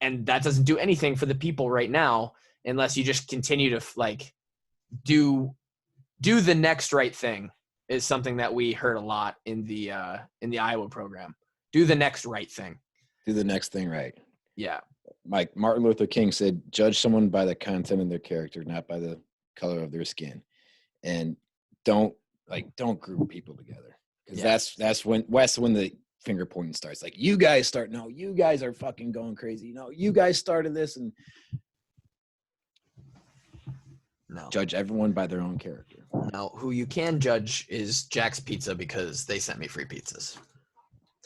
And that doesn't do anything for the people right now unless you just continue to do the next right thing is something that we heard a lot in the Iowa program. Do the next right thing. Do the next thing right. Yeah. Like Martin Luther King said, judge someone by the content of their character, not by the color of their skin. And don't group people together. Because that's when the finger pointing starts. Like, you guys you guys are fucking going crazy. You guys started this. And judge everyone by their own character. Now, who you can judge is Jack's Pizza because they sent me free pizzas.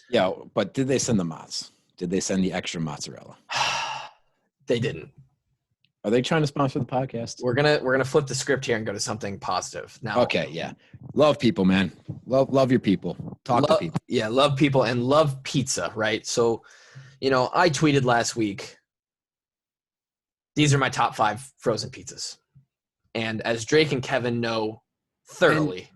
Yeah, but did they send the mozz? Did they send the extra mozzarella? They didn't. Are they trying to sponsor the podcast? We're gonna flip the script here and go to something positive now. Okay, yeah. Love people, man. Love your people. Talk to people. Yeah, love people and love pizza, right? So, I tweeted last week, these are my top 5 frozen pizzas. And as Drake and Kevin know thoroughly.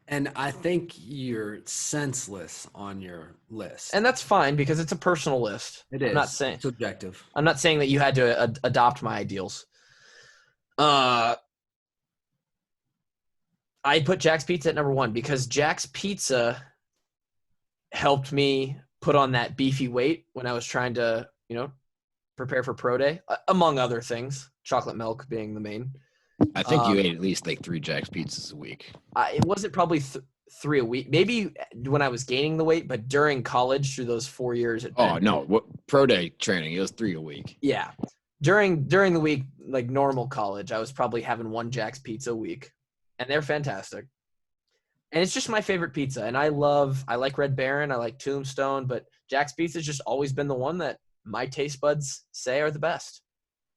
And I think you're senseless on your list. And that's fine because it's a personal list. It is. I'm not saying subjective. I'm not saying that you had to adopt my ideals. I put Jack's Pizza at number 1 because Jack's Pizza helped me put on that beefy weight when I was trying to, prepare for pro day, among other things, chocolate milk being the main. I think you ate at least like 3 Jack's Pizzas a week. It wasn't probably 3 a week. Maybe when I was gaining the weight, but during college through those 4 years. What pro day training? It was 3 a week. Yeah. During the week, like normal college, I was probably having 1 Jack's Pizza a week, and they're fantastic. And it's just my favorite pizza. And I like Red Baron. I like Tombstone, but Jack's Pizza has just always been the one that my taste buds say are the best.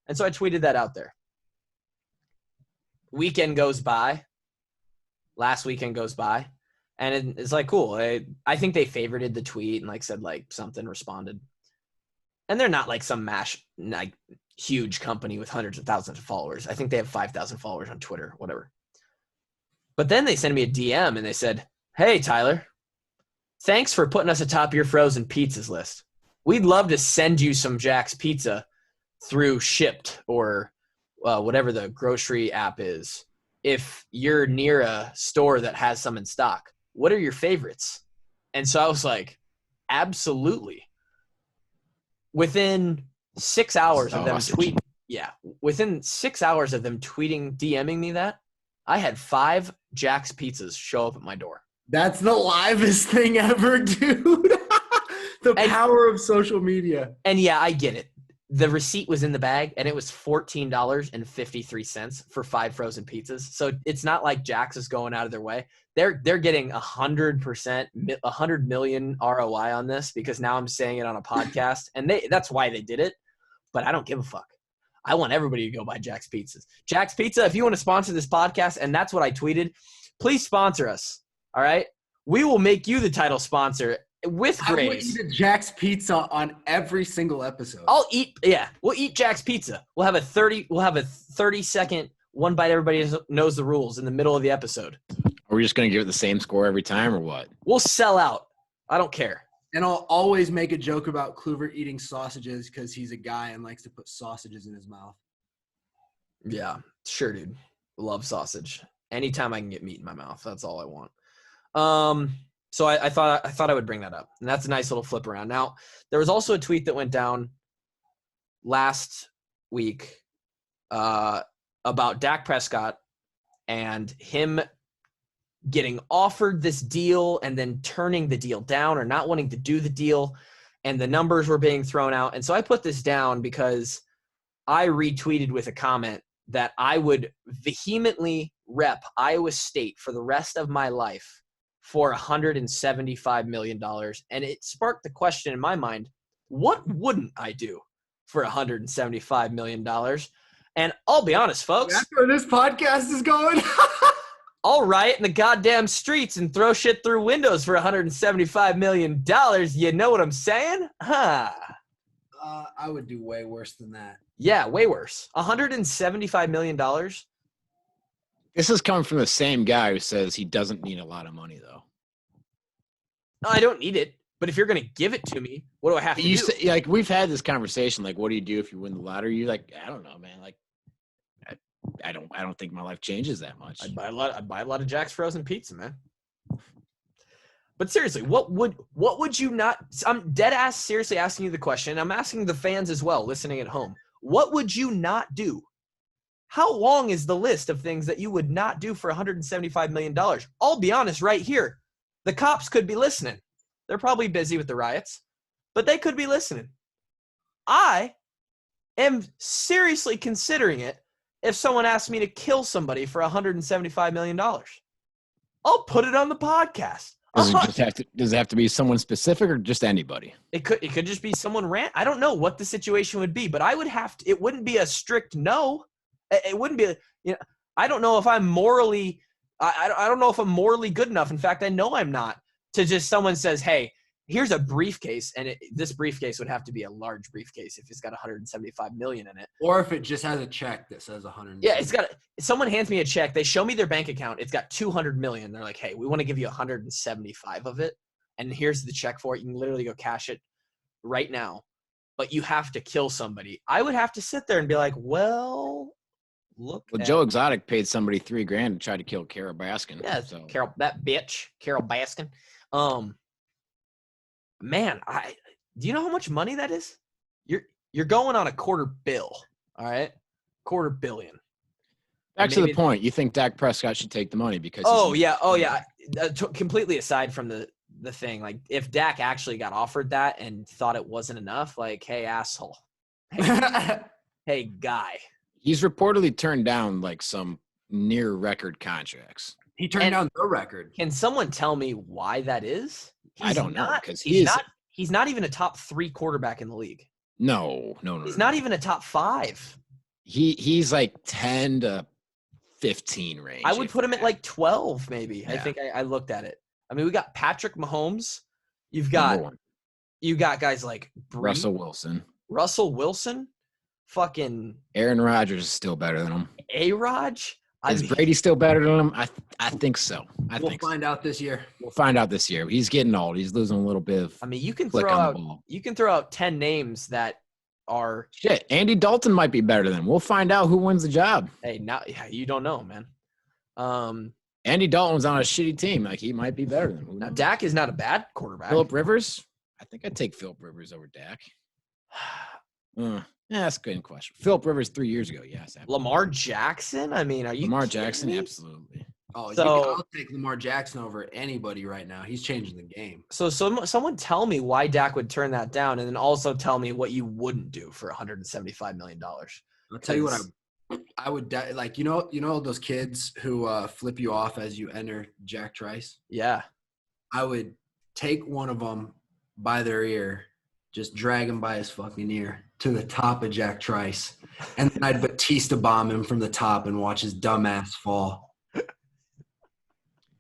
And so I tweeted that out there. Weekend goes by. Last weekend goes by. And it's like, cool. I think they favorited the tweet and said something, responded. And they're not some huge company with hundreds of thousands of followers. I think they have 5,000 followers on Twitter, whatever. But then they sent me a DM and they said, hey, Tyler, thanks for putting us atop your frozen pizzas list. We'd love to send you some Jack's Pizza through Shipped or whatever the grocery app is, if you're near a store that has some in stock. what are your favorites? And so I was like, absolutely. Within 6 hours of them tweeting, within 6 hours of them tweeting, DMing me that, I had 5 Jack's Pizzas show up at my door. That's the livest thing ever, dude. The power of social media. And yeah, I get it. The receipt was in the bag, and it was $14.53 for 5 frozen pizzas. So it's not like Jack's is going out of their way. They're getting 100%, 100 million ROI on this because now I'm saying it on a podcast, and that's why they did it. But I don't give a fuck. I want everybody to go buy Jack's Pizzas. Jack's Pizza, if you want to sponsor this podcast, and that's what I tweeted, please sponsor us. All right, we will make you the title sponsor. With grace. I will eat a Jack's Pizza on every single episode. We'll eat Jack's Pizza. We'll have a 30-second one bite everybody knows the rules in the middle of the episode. Are we just going to give it the same score every time or what? We'll sell out. I don't care. And I'll always make a joke about Kluver eating sausages because he's a guy and likes to put sausages in his mouth. Yeah, sure, dude. Love sausage. Anytime I can get meat in my mouth, that's all I want. So I thought I would bring that up, and that's a nice little flip around. Now, there was also a tweet that went down last week about Dak Prescott and him getting offered this deal and then turning the deal down or not wanting to do the deal, and the numbers were being thrown out. And so I put this down because I retweeted with a comment that I would vehemently rep Iowa State for the rest of my life for $175 million. And it sparked the question in my mind, what wouldn't I do for $175 million? And I'll be honest, folks. That's where this podcast is going. I'll riot in the goddamn streets and throw shit through windows for $175 million. You know what I'm saying? Huh. I would do way worse than that. Yeah, way worse. $175 million. This is coming from the same guy who says he doesn't need a lot of money, though. No, I don't need it. But if you're going to give it to me, what do I have to do? Say, like, we've had this conversation. Like, what do you do if you win the lottery? You're like, I don't know, man. Like, I don't think my life changes that much. I'd buy a lot of Jack's frozen pizza, man. But seriously, what would you not? I'm dead ass seriously asking you the question. I'm asking the fans as well, listening at home. What would you not do? How long is the list of things that you would not do for $175 million? I'll be honest right here. The cops could be listening. They're probably busy with the riots, but they could be listening. I am seriously considering it if someone asked me to kill somebody for $175 million. I'll put it on the podcast. Does it have to be someone specific or just anybody? It could just be someone I don't know what the situation would be, but I would have to. It wouldn't be a strict no. It wouldn't be. I don't know if I'm morally. I don't know if I'm morally good enough. In fact, I know I'm not. To just someone says, "Hey, here's a briefcase," and this briefcase would have to be a large briefcase if it's got $175 million in it, or if it just has a check that says 100. Yeah, it's got. Someone hands me a check. They show me their bank account. It's got $200 million. They're like, "Hey, we want to give you 175 of it, and here's the check for it. You can literally go cash it right now, but you have to kill somebody." I would have to sit there and be like, "Well, look." Well, Joe Exotic paid somebody $3,000 to try to kill Carol Baskin. Yeah, so. That bitch, Carol Baskin. Man, do you know how much money that is? You're going on $250 million, all right? $250 million. Back to the point, you think Dak Prescott should take the money because completely aside from the thing, like if Dak actually got offered that and thought it wasn't enough, like, hey, asshole. Hey, guy. He's reportedly turned down like some near record contracts. He turned down the record. Can someone tell me why that is? I don't know, because he's not even a top 3 quarterback in the league. No. He's not even a top 5. He's like 10 to 15 range. I would put him at like 12, maybe. Yeah. I think I looked at it. I mean, we got Patrick Mahomes. You got guys like Russell Wilson. Fucking Aaron Rodgers is still better than him. A-Raj? Is Brady still better than him? I think so. We'll find out this year. We'll find out this year. He's getting old. He's losing a little bit of. I mean, you can throw out 10 names that are shit. Andy Dalton might be better than him. We'll find out who wins the job. Hey, now you don't know, man. Andy Dalton was on a shitty team. Like, he might be better than him. Now, Dak is not a bad quarterback. Phillip Rivers? I think I'd take Phillip Rivers over Dak. Yeah, that's a good question. Phillip Rivers 3 years ago, yes. Absolutely. Lamar Jackson? I mean, are you Lamar kidding Jackson? me? Absolutely. Oh, So- I'll take Lamar Jackson over anybody right now. He's changing the game. So someone tell me why Dak would turn that down, and then also tell me what you wouldn't do for $175 million. I'll tell you what I would like. You know those kids who flip you off as you enter Jack Trice. Yeah. I would take one of them by their ear, just drag him by his fucking ear to the top of Jack Trice, and then I'd Batista bomb him from the top and watch his dumb ass fall.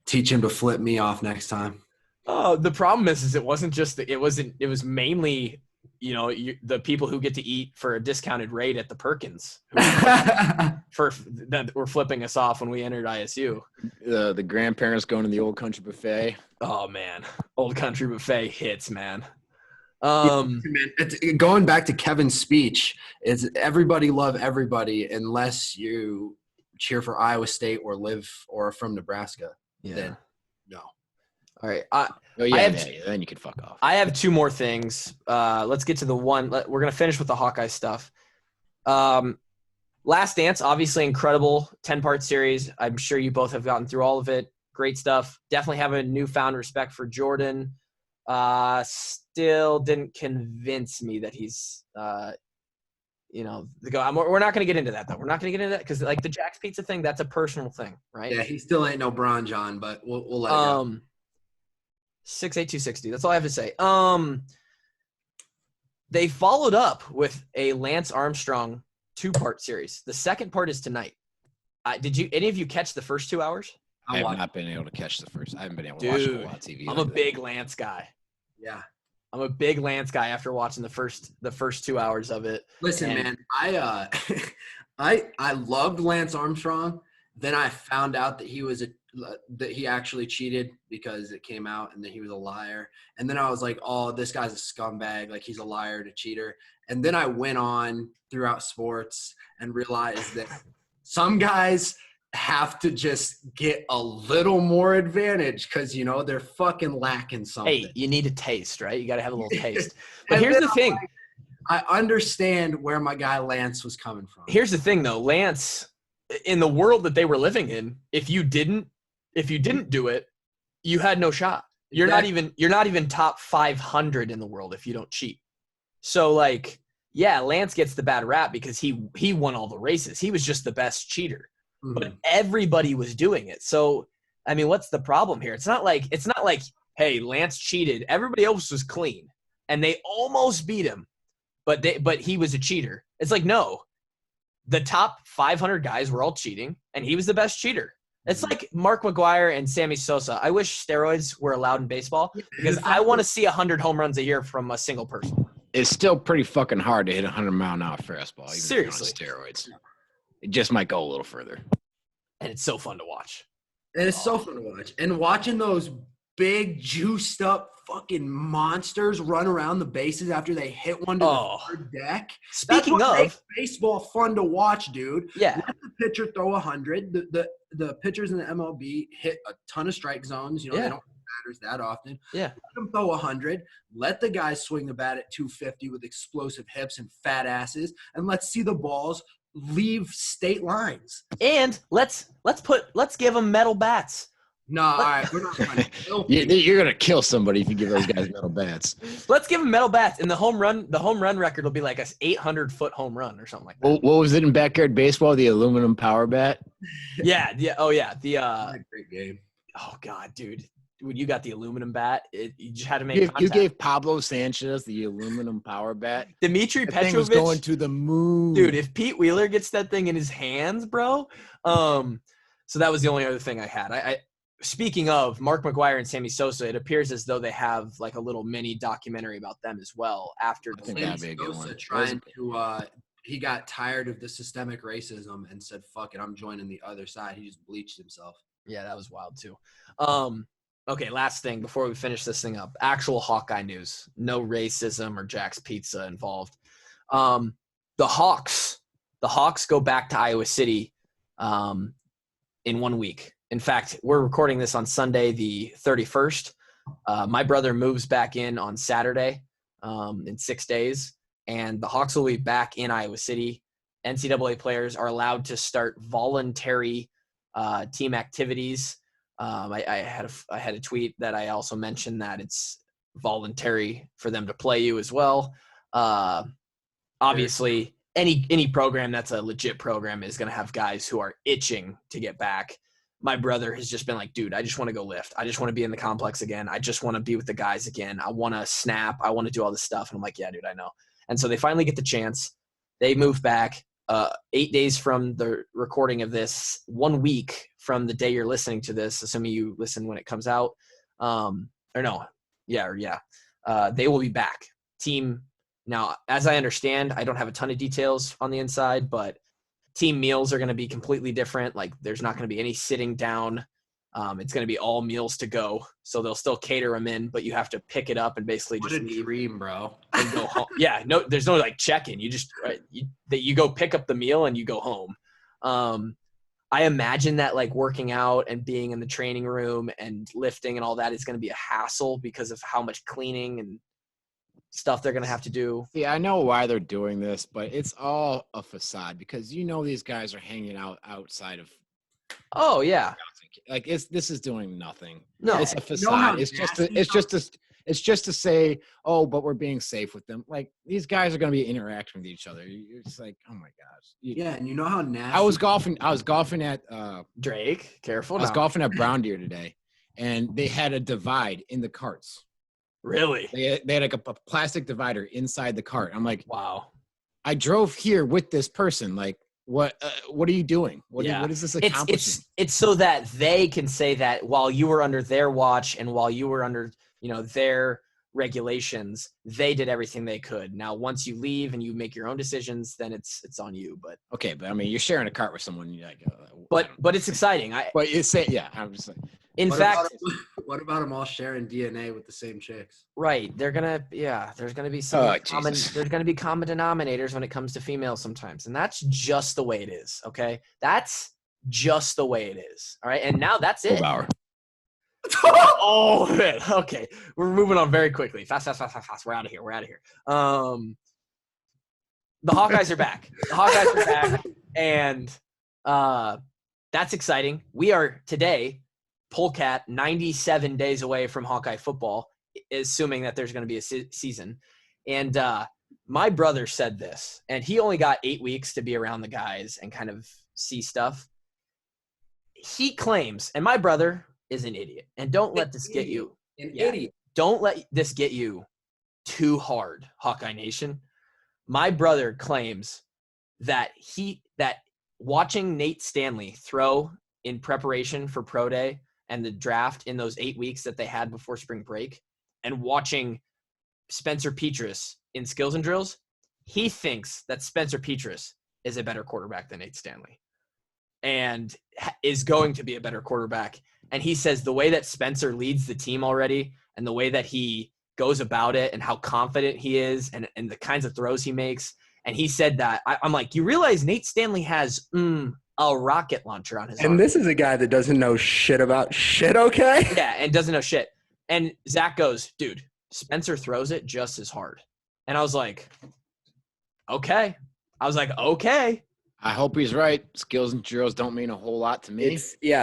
Teach him to flip me off next time. Oh, the problem is it was mainly, the people who get to eat for a discounted rate at the Perkins that were flipping us off when we entered ISU. The grandparents going to the Old Country Buffet. Oh man, Old Country Buffet hits, man. Going back to Kevin's speech, it's everybody love everybody unless you cheer for Iowa State or live or are from Nebraska. Yeah. Then no. All right. Then you can fuck off. I have two more things. Let's get to the one. We're going to finish with the Hawkeye stuff. Last Dance, obviously incredible 10-part series. I'm sure you both have gotten through all of it. Great stuff. Definitely have a newfound respect for Jordan. Still didn't convince me that he's, we're not going to get into that, though. We're not going to get into that because, like, the Jack's Pizza thing, that's a personal thing, right? Yeah, he still ain't no Bron John, but we'll let it go. 68260. That's all I have to say. They followed up with a Lance Armstrong 2-part series. The second part is tonight. Did any of you catch the first 2 hours? I have not been able to catch the first. I haven't been able to watch a whole lot of TV. I'm a big Lance guy. Yeah. I'm a big Lance guy after watching the first 2 hours of it. Listen, man, I loved Lance Armstrong. Then I found out that that he actually cheated because it came out and that he was a liar. And then I was like, oh, this guy's a scumbag. Like, he's a liar and a cheater. And then I went on throughout sports and realized that some guys have to just get a little more advantage because, they're fucking lacking something. Hey, you need a taste, right? You got to have a little taste. But here's the thing. I understand where my guy Lance was coming from. Here's the thing, though. Lance, in the world that they were living in, if you didn't do it, you had no shot. You're not even top 500 in the world if you don't cheat. So, like, yeah, Lance gets the bad rap because he won all the races. He was just the best cheater. Mm-hmm. But everybody was doing it. So, I mean, what's the problem here? It's not like, hey, Lance cheated. Everybody else was clean, and they almost beat him, but he was a cheater. It's like, no, the top 500 guys were all cheating, and he was the best cheater. It's like Mark McGwire and Sammy Sosa. I wish steroids were allowed in baseball because I want to see 100 home runs a year from a single person. It's still pretty fucking hard to hit 100-mile-an-hour fastball. Even Seriously. If you're on steroids. It just might go a little further. And it's so fun to watch. And it's so fun to watch. And watching those big, juiced up fucking monsters run around the bases after they hit one to the third deck. Speaking That's what of makes baseball fun to watch, dude. Yeah. Let the pitcher throw 100. The pitchers in the MLB hit a ton of strike zones. They don't hit batters that often. Yeah. Let them throw 100. Let the guys swing the bat at 250 with explosive hips and fat asses. And let's see the balls leave state lines. And let's give them metal bats. No, all right, we're not trying to kill people. You're gonna kill somebody if you give those guys metal bats. Let's give them metal bats, and the home run record will be like a 800-foot home run or something like that. What was it in backyard baseball? The aluminum power bat. Yeah. Great game. Oh God, dude. When you got the aluminum bat, you just had to make contact. You gave Pablo Sanchez the aluminum power bat. Dmitry Petrovic Petrovic was going to the moon, dude. If Pete Wheeler gets that thing in his hands, bro. So that was the only other thing I had. Speaking of Mark McGwire and Sammy Sosa, it appears as though they have like a little mini documentary about them as well. After I think that'd be a good one. He got tired of the systemic racism and said, "Fuck it, I'm joining the other side." He just bleached himself. Yeah, that was wild too. Okay, last thing before we finish this thing up. Actual Hawkeye news. No racism or Jack's Pizza involved. The Hawks go back to Iowa City in 1 week. In fact, we're recording this on Sunday, the 31st. My brother moves back in on Saturday in 6 days, and the Hawks will be back in Iowa City. NCAA players are allowed to start voluntary team activities. I had a tweet that I also mentioned that it's voluntary for them to play you as well. Obviously, any program that's a legit program is going to have guys who are itching to get back. My brother has just been like, dude, I just want to go lift. I just want to be in the complex again. I just want to be with the guys again. I want to snap. I want to do all this stuff. And I'm like, yeah, dude, I know. And so they finally get the chance. They move back 8 days from the recording of this, 1 week from the day you're listening to this, assuming you listen when it comes out. They will be back. Team. Now, as I understand, I don't have a ton of details on the inside, but team meals are going to be completely different. Like, there's not going to be any sitting down. It's going to be all meals to go. So they'll still cater them in, but you have to pick it up and basically just leave. Dream, bro. And go home. Yeah, no, there's no like check-in. You just you go pick up the meal and you go home. I imagine that like working out and being in the training room and lifting and all that is going to be a hassle because of how much cleaning and stuff they're going to have to do. Yeah, I know why they're doing this, but it's all a facade because these guys are hanging out outside of. Oh yeah, like this is doing nothing. No, it's a facade. It's just to say, oh, but we're being safe with them. Like, these guys are going to be interacting with each other. It's like, oh my gosh. Yeah, and you know how nasty. I was golfing at Drake. Careful. I was golfing at Brown Deer today, and they had a divide in the carts. Really? They had like a plastic divider inside the cart. I'm like, wow. I drove here with this person. Like, what are you doing? What is this accomplishing? It's so that they can say that while you were under their watch and while you were under their regulations, they did everything they could. Now, once you leave and you make your own decisions, then it's on you. But okay, but I mean, you're sharing a cart with someone. You're like, but it's exciting. But you say, yeah, I'm just like. What about them all sharing DNA with the same chicks? Right. There's gonna be some there's gonna be common denominators when it comes to females sometimes. And that's just the way it is. Okay. That's just the way it is. All right. And now that's it. Oh man. Okay. We're moving on very quickly. Fast. We're out of here. The Hawkeyes are back. And that's exciting. We are today Polecat 97 days away from Hawkeye football, assuming that there's going to be a season. And my brother said this, and he only got 8 weeks to be around the guys and kind of see stuff. He claims, and my brother is an idiot, and don't let this get you. Idiot. Don't let this get you too hard, Hawkeye Nation. My brother claims that watching Nate Stanley throw in preparation for Pro Day and the draft in those 8 weeks that they had before spring break, and watching Spencer Petras in skills and drills, he thinks that Spencer Petras is a better quarterback than Nate Stanley and is going to be a better quarterback. And he says the way that Spencer leads the team already and the way that he goes about it and how confident he is and the kinds of throws he makes. And he said that I'm like, you realize Nate Stanley has a rocket launcher on his arm. And this is a guy that doesn't know shit about shit, okay? Yeah, and doesn't know shit. And Zach goes, dude, Spencer throws it just as hard. And I was like, okay. I hope he's right. Skills and drills don't mean a whole lot to me.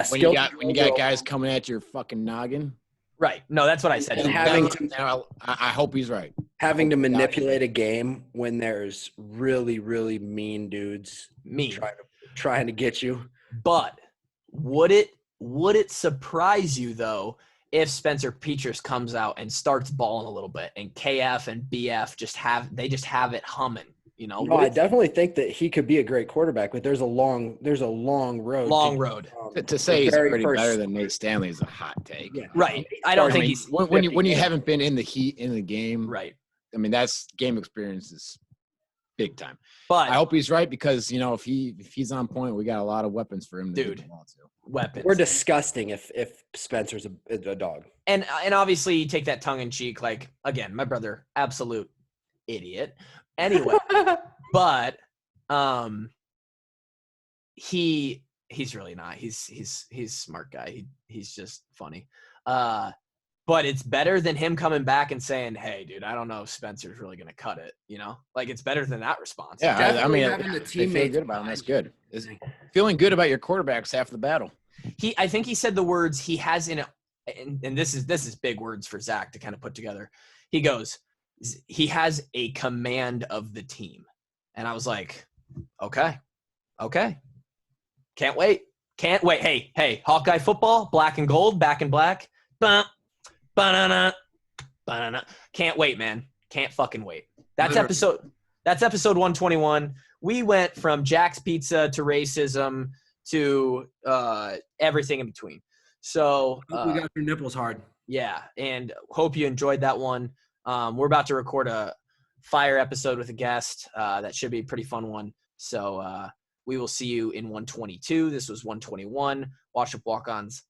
When you got guys coming at your fucking noggin. Right. No, that's what I said. And I hope he's right. Having to manipulate a game when there's really, really mean dudes trying to get you. But would it surprise you though if Spencer Petras comes out and starts balling a little bit and KF and BF just have it humming? No, I definitely think that he could be a great quarterback, but there's a long road. To say he's already better than Nate Stanley is a hot take. Yeah. Right. I don't think he's when you haven't been in the heat in the game. Right. I mean, that's game experience is big time. But I hope he's right because if he's on point, we got a lot of weapons for him to do the ball to. Weapons. We're disgusting if Spencer's a dog. And obviously you take that tongue in cheek, like again, my brother, absolute idiot. Anyway, but he He's really not. He's a smart guy. He's just funny. But it's better than him coming back and saying, "Hey, dude, I don't know if Spencer's really going to cut it." You know, like it's better than that response. Yeah, I mean, having the they feel teammates good about him. That's good. Feeling good about your quarterback's half the battle. I think he said the words he has in it, and this is big words for Zach to kind of put together. He goes, he has a command of the team, and I was like, okay, can't wait. Hey, Hawkeye football, black and gold, back in black. Ba-na-na. Can't wait, man. Can't fucking wait. That's episode 121. We went from Jack's Pizza to racism to everything in between. So we got your nipples hard. Yeah, and hope you enjoyed that one. We're about to record a fire episode with a guest. That should be a pretty fun one. So we will see you in 122. This was 121. Watch Up Walk-Ons.